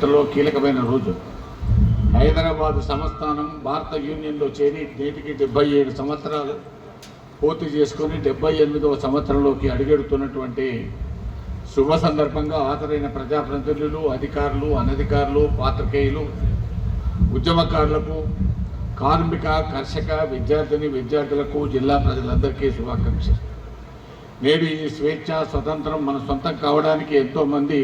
చరిత్రలో కీలకమైన రోజు. హైదరాబాద్ సంస్థానం భారత యూనియన్లో చేరి నేటికి 77 సంవత్సరాలు పూర్తి చేసుకొని 78వ సంవత్సరంలోకి అడుగెడుతున్నటువంటి శుభ సందర్భంగా హాజరైన ప్రజాప్రతినిధులు, అధికారులు, అనధికారులు, పాత్రికేయులు, ఉద్యమకారులకు, కార్మిక, కర్షక, విద్యార్థులకు, జిల్లా ప్రజలందరికీ శుభాకాంక్షలు. నేడు ఈ స్వేచ్ఛ, స్వతంత్రం మన సొంతం కావడానికి ఎంతోమంది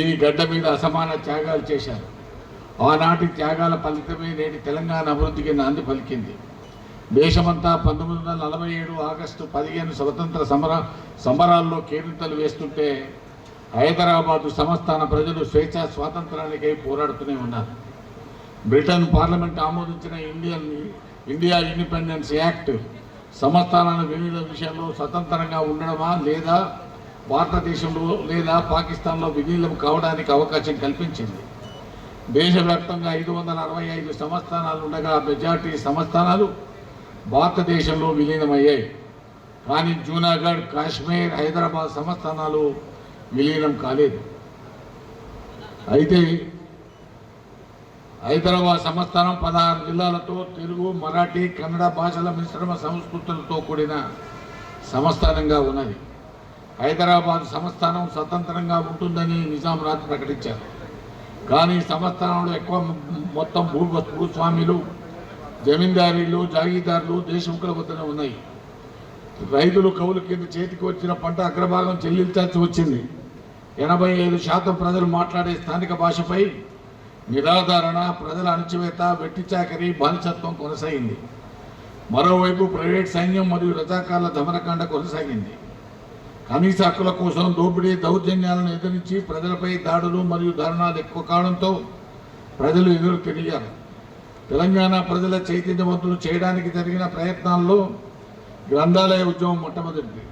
ఈ గడ్డ మీద అసమాన త్యాగాలు చేశారు. ఆనాటి త్యాగాల ఫలితమే నేటి తెలంగాణ అభివృద్ధికి నాంది పలికింది. దేశమంతా 1947 ఆగస్టు 15 స్వతంత్ర సంబరాల్లో కేరింతలు వేస్తుంటే హైదరాబాదు సంస్థాన ప్రజలు స్వేచ్ఛ స్వాతంత్రానికై పోరాడుతూనే ఉన్నారు. బ్రిటన్ పార్లమెంట్ ఆమోదించిన ఇండియా ఇండిపెండెన్స్ యాక్ట్ సంస్థానాల విలీనం విషయంలో స్వతంత్రంగా ఉండడమా లేదా భారతదేశంలో లేదా పాకిస్తాన్లో విలీనం కావడానికి అవకాశం కల్పించింది. దేశవ్యాప్తంగా 565 సంస్థానాలు ఉండగా మెజార్టీ సంస్థానాలు భారతదేశంలో విలీనమయ్యాయి. కానీ జూనాగఢ్, కాశ్మీర్, హైదరాబాద్ సంస్థానాలు విలీనం కాలేదు. అయితే హైదరాబాద్ సంస్థానం 16 జిల్లాలతో తెలుగు, మరాఠీ, కన్నడ భాషల మిశ్రమ సంస్కృతులతో కూడిన సంస్థానంగా ఉన్నది. హైదరాబాద్ సంస్థానం స్వతంత్రంగా ఉంటుందని నిజాం రాజు ప్రకటించారు. కానీ సంస్థానంలో ఎక్కువ మొత్తం భూస్వాములు, జమీందారీలు, జాగీదారులు దేశముఖుల వద్దనే ఉన్నాయి. రైతులు కౌలు కింద చేతికి వచ్చిన పంట అగ్రభాగం చెల్లించాల్సి వచ్చింది. 85% ప్రజలు మాట్లాడే స్థానిక భాషపై నిరాధారణ, ప్రజల అణచివేత, వెట్టి చాకరీ, బానిసత్వం కొనసాగింది. మరోవైపు ప్రైవేట్ సైన్యం మరియు రజాకార్ల దమనకాండ కొనసాగింది. కనీస హక్కుల కోసం దోపిడీ, దౌర్జన్యాలను ఎదిరించి ప్రజలపై దాడులు మరియు దారుణాలు ఎక్కువ కావడంతో ప్రజలు ఎదురు తిరిగారు. తెలంగాణ ప్రజల చైతన్యవంతులు చేయడానికి జరిగిన ప్రయత్నాల్లో గ్రంథాలయ ఉద్యమం మొట్టమొదటిది.